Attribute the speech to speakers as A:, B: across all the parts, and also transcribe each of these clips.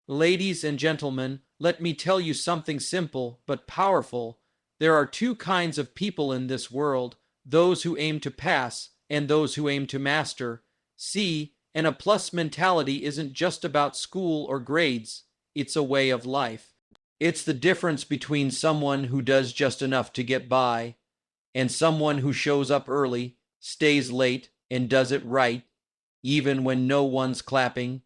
A: Ladies and gentlemen, let me tell you something simple but powerful. There are two kinds of people in this world, those who aim to pass and those who aim to master. See, and a plus mentality isn't just about school or grades, it's a way of life. It's the difference between someone who does just enough to get by and someone who shows up early, stays late, and does it right, even when no one's clapping.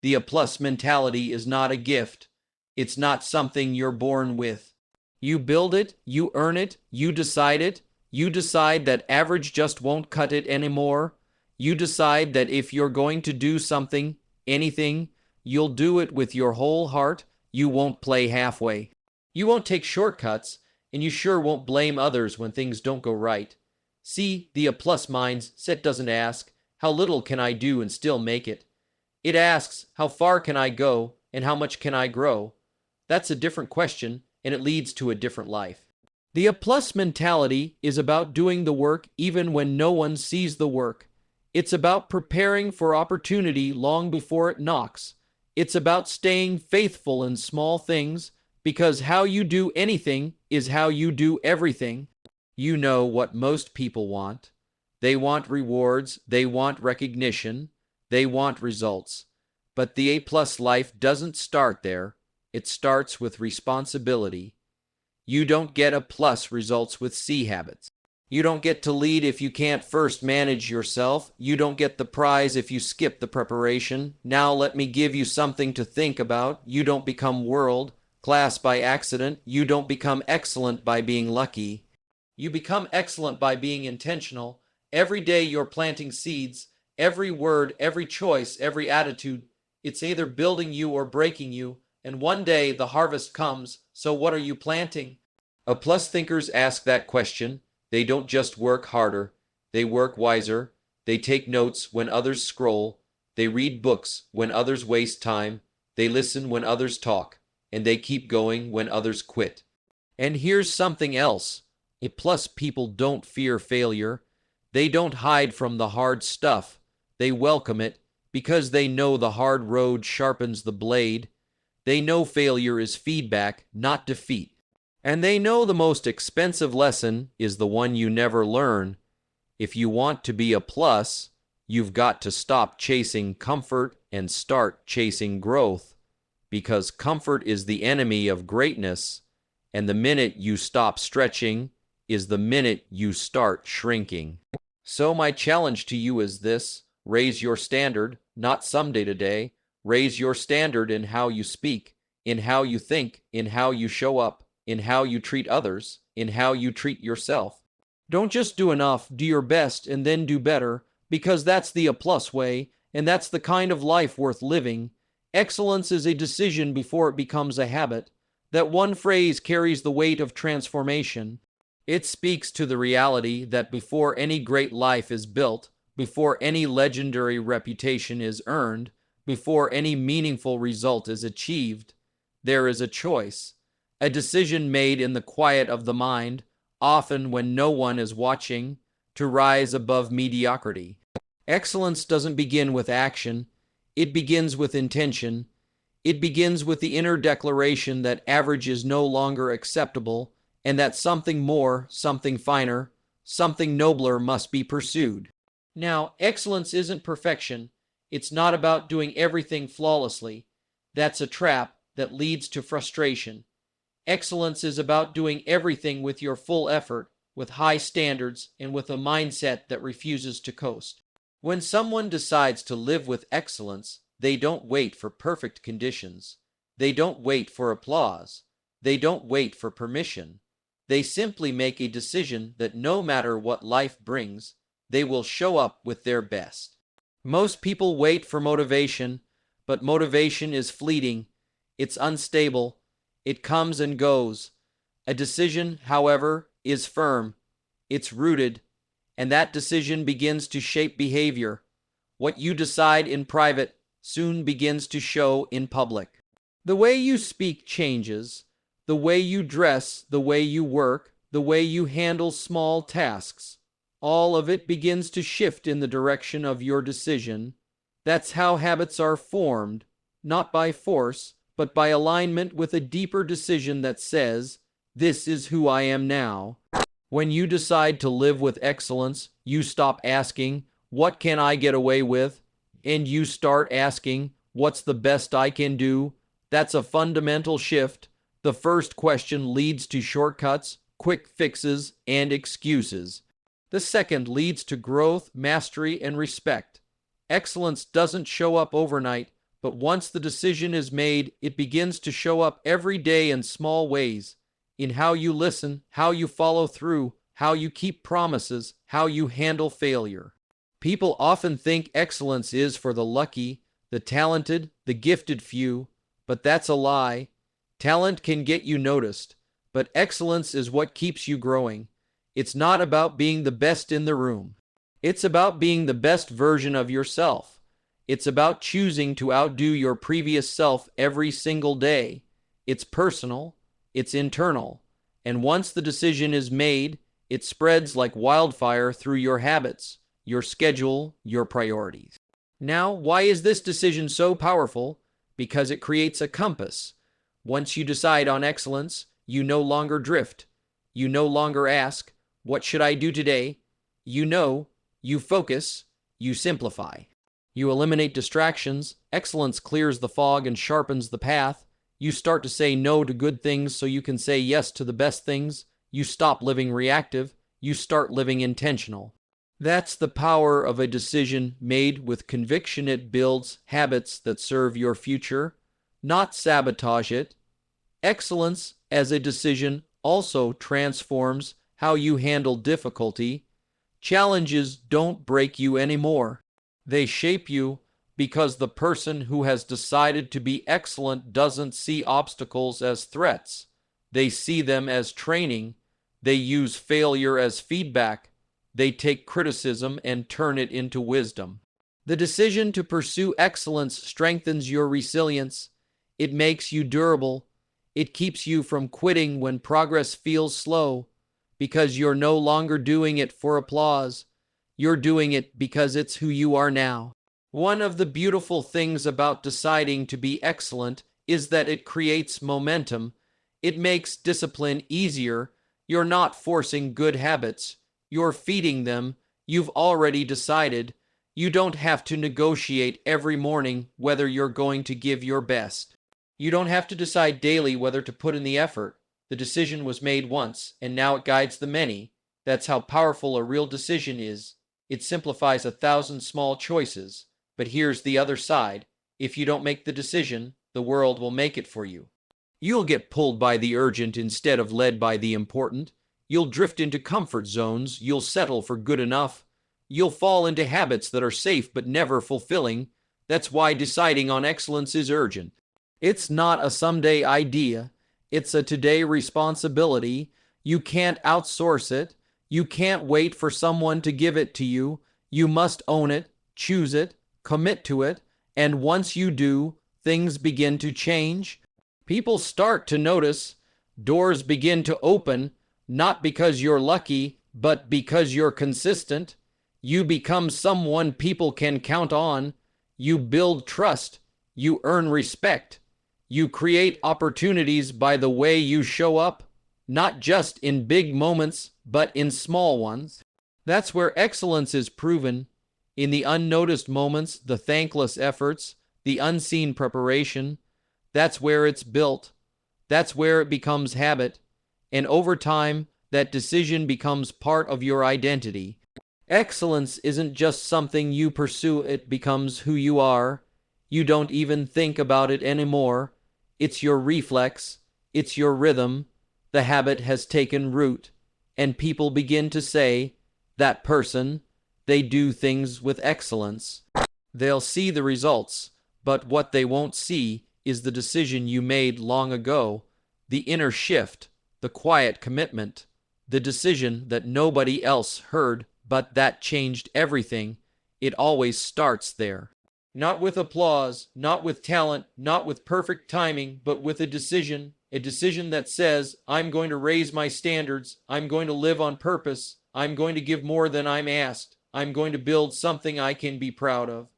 A: The A plus mentality is not a gift. It's not something you're born with. You build it, you earn it, you decide it. You decide that average just won't cut it anymore. You decide that if you're going to do something, anything, you'll do it with your whole heart. You won't play halfway. You won't take shortcuts, and you sure won't blame others when things don't go right. See, the A plus mindset doesn't ask, how little can I do and still make it? It asks, how far can I go and how much can I grow? That's a different question, and it leads to a different life. The A plus mentality is about doing the work even when no one sees the work. It's about preparing for opportunity long before it knocks. It's about staying faithful in small things, because how you do anything is how you do everything. You know what most people want. They want rewards, they want recognition, they want results. But the A plus life doesn't start there. It starts with responsibility. You don't get A plus results with C habits. You don't get to lead if you can't first manage yourself. You don't get the prize if you skip the preparation. Now let me give you something to think about. You don't become world class by accident. You don't become excellent by being lucky. You become excellent by being intentional. Every day you're planting seeds. Every word, every choice, every attitude, it's either building you or breaking you. And one day the harvest comes. So what are you planting? A plus thinkers ask that question. They don't just work harder. They work wiser. They take notes when others scroll. They read books when others waste time. They listen when others talk. And they keep going when others quit. And here's something else. A plus people don't fear failure. They don't hide from the hard stuff. They welcome it because they know the hard road sharpens the blade. They know failure is feedback, not defeat. And they know the most expensive lesson is the one you never learn. If you want to be a plus, you've got to stop chasing comfort and start chasing growth, because comfort is the enemy of greatness, and the minute you stop stretching is the minute you start shrinking. So my challenge to you is this: raise your standard, not someday today. Raise your standard in how you speak, in how you think, in how you show up, in how you treat others, in how you treat yourself. Don't just do enough, do your best, and then do better, because that's the A plus way, and that's the kind of life worth living. Excellence is a decision before it becomes a habit. That one phrase carries the weight of transformation. It speaks to the reality that before any great life is built, before any legendary reputation is earned, before any meaningful result is achieved, there is a choice. A decision made in the quiet of the mind, often when no one is watching, to rise above mediocrity. Excellence doesn't begin with action. It begins with intention. It begins with the inner declaration that average is no longer acceptable and that something more, something finer, something nobler must be pursued. Now, excellence isn't perfection. It's not about doing everything flawlessly. That's a trap that leads to frustration. Excellence is about doing everything with your full effort, with high standards, and with a mindset that refuses to coast. When someone decides to live with excellence, they don't wait for perfect conditions. They don't wait for applause. They don't wait for permission. They simply make a decision that no matter what life brings, they will show up with their best. Most people wait for motivation, but motivation is fleeting. It's unstable. It comes and goes. A decision, however, is firm. It's rooted, and that decision begins to shape behavior. What you decide in private soon begins to show in public. The way you speak changes. The way you dress, the way you work, the way you handle small tasks. All of it begins to shift in the direction of your decision. That's how habits are formed, not by force, but by alignment with a deeper decision that says, "This is who I am now." When you decide to live with excellence, you stop asking, "What can I get away with?" and you start asking, "What's the best I can do?" That's a fundamental shift. The first question leads to shortcuts, quick fixes, and excuses. The second leads to growth, mastery, and respect. Excellence doesn't show up overnight, but once the decision is made, it begins to show up every day in small ways. In how you listen, how you follow through, how you keep promises, how you handle failure. People often think excellence is for the lucky, the talented, the gifted few, but that's a lie. Talent can get you noticed, but excellence is what keeps you growing. It's not about being the best in the room. It's about being the best version of yourself. It's about choosing to outdo your previous self every single day. It's personal, it's internal, and once the decision is made, it spreads like wildfire through your habits, your schedule, your priorities. Now, why is this decision so powerful? Because it creates a compass. Once you decide on excellence, you no longer drift. You no longer ask, "What should I do today?" You know, you focus, you simplify. You eliminate distractions. Excellence clears the fog and sharpens the path. You start to say no to good things so you can say yes to the best things. You stop living reactive. You start living intentional. That's the power of a decision made with conviction. It builds habits that serve your future, not sabotage it. Excellence as a decision also transforms how you handle difficulty. Challenges don't break you anymore. They shape you, because the person who has decided to be excellent doesn't see obstacles as threats. They see them as training. They use failure as feedback. They take criticism and turn it into wisdom. The decision to pursue excellence strengthens your resilience. It makes you durable. It keeps you from quitting when progress feels slow, because you're no longer doing it for applause. You're doing it because it's who you are now. One of the beautiful things about deciding to be excellent is that it creates momentum. It makes discipline easier. You're not forcing good habits. You're feeding them. You've already decided. You don't have to negotiate every morning whether you're going to give your best. You don't have to decide daily whether to put in the effort. The decision was made once, and now it guides the many. That's how powerful a real decision is. It simplifies 1,000 small choices. But here's the other side. If you don't make the decision, the world will make it for you. You'll get pulled by the urgent instead of led by the important. You'll drift into comfort zones. You'll settle for good enough. You'll fall into habits that are safe but never fulfilling. That's why deciding on excellence is urgent. It's not a someday idea. It's a today responsibility. You can't outsource it. You can't wait for someone to give it to you. You must own it, choose it, commit to it, and once you do, things begin to change. People start to notice. Doors begin to open, not because you're lucky, but because you're consistent. You become someone people can count on. You build trust. You earn respect. You create opportunities by the way you show up, not just in big moments, but in small ones. That's where excellence is proven. In the unnoticed moments, the thankless efforts, the unseen preparation. That's where it's built. That's where it becomes habit. And over time, that decision becomes part of your identity. Excellence isn't just something you pursue, it becomes who you are. You don't even think about it anymore. It's your reflex. It's your rhythm. The habit has taken root. And people begin to say, "That person, they do things with excellence." They'll see the results, but what they won't see is the decision you made long ago, the inner shift, the quiet commitment, the decision that nobody else heard, but that changed everything. It always starts there. Not with applause, not with talent, not with perfect timing, but with a decision that says, "I'm going to raise my standards, I'm going to live on purpose, I'm going to give more than I'm asked, I'm going to build something I can be proud of."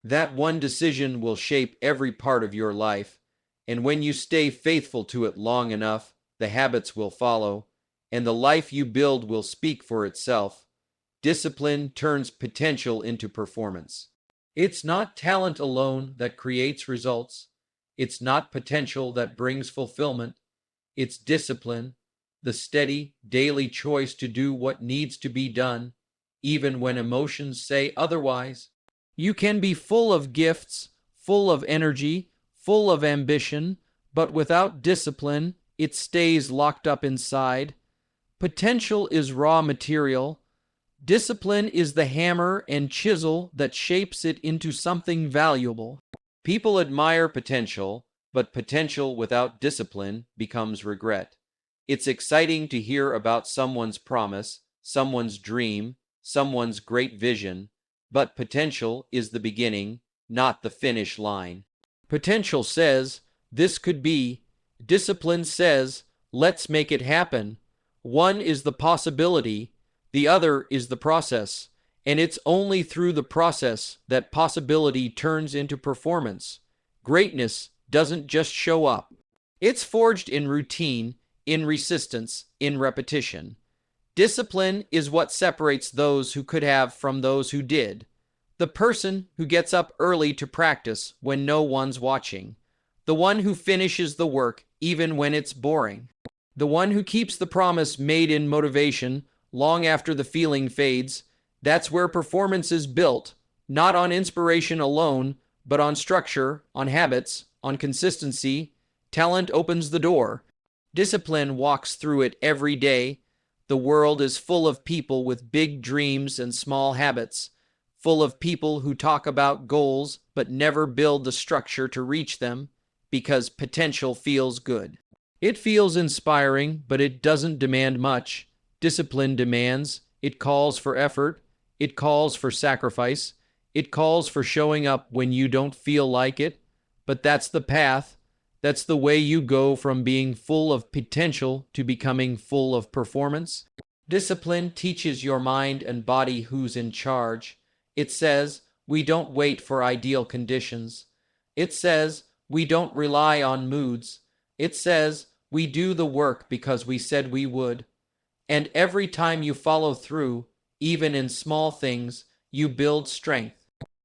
A: That one decision will shape every part of your life. And when you stay faithful to it long enough, the habits will follow, and the life you build will speak for itself. Discipline turns potential into performance. It's not talent alone that creates results. It's not potential that brings fulfillment. It's discipline, the steady, daily choice to do what needs to be done, even when emotions say otherwise. You can be full of gifts, full of energy, full of ambition, but without discipline, it stays locked up inside. Potential is raw material. Discipline is the hammer and chisel that shapes it into something valuable. People admire potential, but potential without discipline becomes regret. It's exciting to hear about someone's promise, someone's dream, someone's great vision, but potential is the beginning, not the finish line. Potential says, this could be. Discipline says, let's make it happen. One is the possibility, the other is the process, and it's only through the process that possibility turns into performance. Greatness doesn't just show up. It's forged in routine, in resistance, in repetition. Discipline is what separates those who could have from those who did. The person who gets up early to practice when no one's watching. The one who finishes the work even when it's boring. The one who keeps the promise made in motivation long after the feeling fades. That's where performance is built, not on inspiration alone, but on structure, on habits, on consistency. Talent opens the door. Discipline walks through it every day. The world is full of people with big dreams and small habits, full of people who talk about goals but never build the structure to reach them because potential feels good. It feels inspiring, but it doesn't demand much. Discipline demands. It calls for effort. It calls for sacrifice. It calls for showing up when you don't feel like it. But that's the path. That's the way you go from being full of potential to becoming full of performance. Discipline teaches your mind and body who's in charge. It says, we don't wait for ideal conditions. It says, we don't rely on moods. It says, we do the work because we said we would. And every time you follow through, even in small things, you build strength.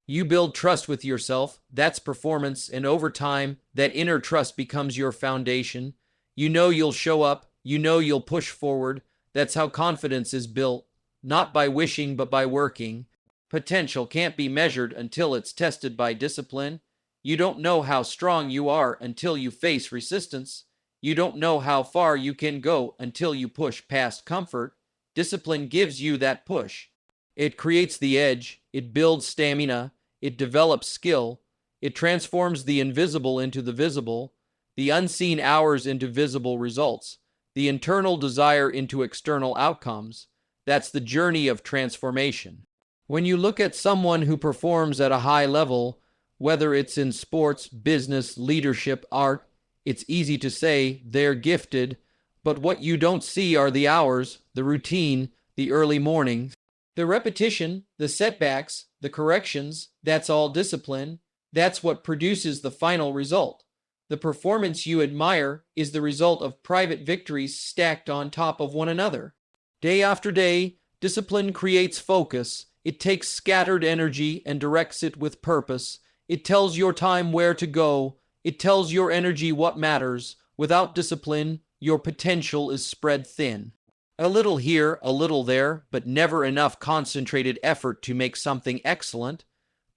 A: You build trust with yourself. That's performance. And over time, that inner trust becomes your foundation. You know you'll show up. You know you'll push forward. That's how confidence is built. Not by wishing, but by working. Potential can't be measured until it's tested by discipline. You don't know how strong you are until you face resistance. You don't know how far you can go until you push past comfort. Discipline gives you that push. It creates the edge. It builds stamina. It develops skill. It transforms the invisible into the visible, the unseen hours into visible results, the internal desire into external outcomes. That's the journey of transformation. When you look at someone who performs at a high level, whether it's in sports, business, leadership, art, it's easy to say they're gifted, but what you don't see are the hours, the routine, the early mornings, the repetition, the setbacks, the corrections. That's all discipline. That's what produces the final result. The performance you admire is the result of private victories stacked on top of one another. Day after day, discipline creates focus. It takes scattered energy and directs it with purpose. It tells your time where to go. It tells your energy what matters. Without discipline, your potential is spread thin. A little here, a little there, but never enough concentrated effort to make something excellent.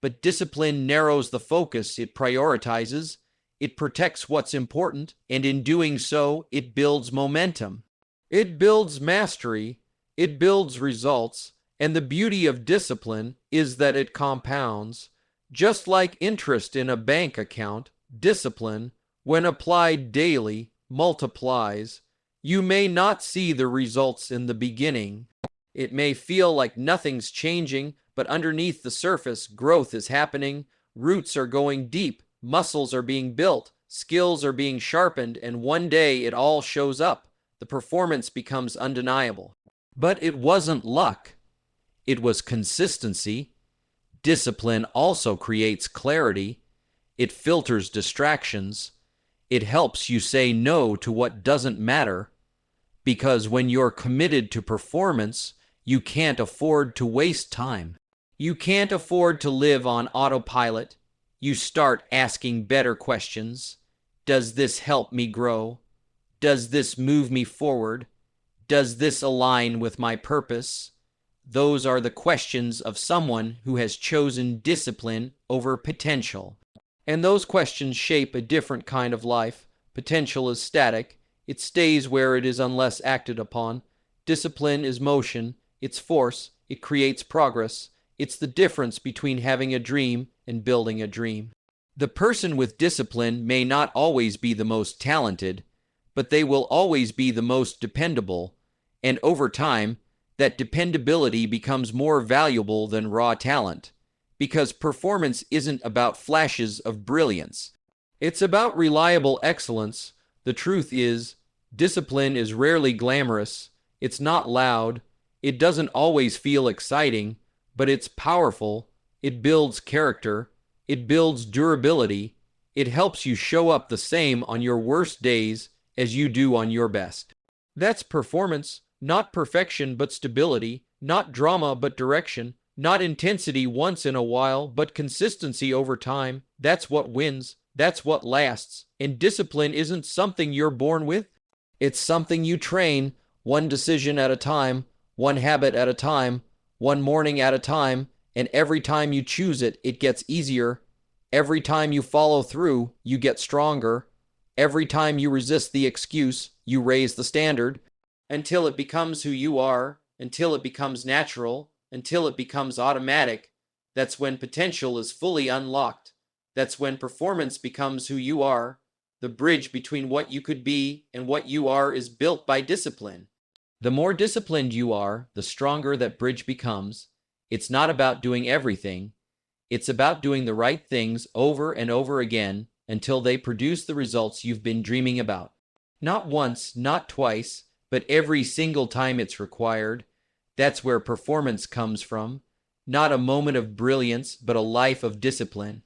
A: But discipline narrows the focus. It prioritizes. It protects what's important, and in doing so, it builds momentum. It builds mastery. It builds results. And the beauty of discipline is that it compounds. Just like interest in a bank account, discipline, when applied daily, multiplies. You may not see the results in the beginning. It may feel like nothing's changing, but underneath the surface, growth is happening. Roots are going deep. Muscles are being built. Skills are being sharpened, and one day it all shows up. The performance becomes undeniable. But it wasn't luck. It was consistency. Discipline also creates clarity. It filters distractions. It helps you say no to what doesn't matter, because when you're committed to performance, you can't afford to waste time. You can't afford to live on autopilot. You start asking better questions. Does this help me grow? Does this move me forward? Does this align with my purpose? Those are the questions of someone who has chosen discipline over potential. And those questions shape a different kind of life. Potential is static. It stays where it is unless acted upon. Discipline is motion. It's force. It creates progress. It's the difference between having a dream and building a dream. The person with discipline may not always be the most talented, but they will always be the most dependable. And over time, that dependability becomes more valuable than raw talent, because performance isn't about flashes of brilliance. It's about reliable excellence. The truth is, discipline is rarely glamorous. It's not loud. It doesn't always feel exciting, but it's powerful. It builds character. It builds durability. It helps you show up the same on your worst days as you do on your best. That's performance, not perfection but stability, not drama but direction, not intensity once in a while but consistency over time. That's what wins. That's what lasts. And discipline isn't something you're born with. It's something you train, one decision at a time, one habit at a time, one morning at a time, and every time you choose it, it gets easier. Every time you follow through, you get stronger. Every time you resist the excuse, you raise the standard, until it becomes who you are, until it becomes natural, until it becomes automatic. That's when potential is fully unlocked. That's when performance becomes who you are. The bridge between what you could be and what you are is built by discipline. The more disciplined you are, the stronger that bridge becomes. It's not about doing everything. It's about doing the right things over and over again until they produce the results you've been dreaming about. Not once, not twice, but every single time it's required. That's where performance comes from. Not a moment of brilliance, but a life of discipline.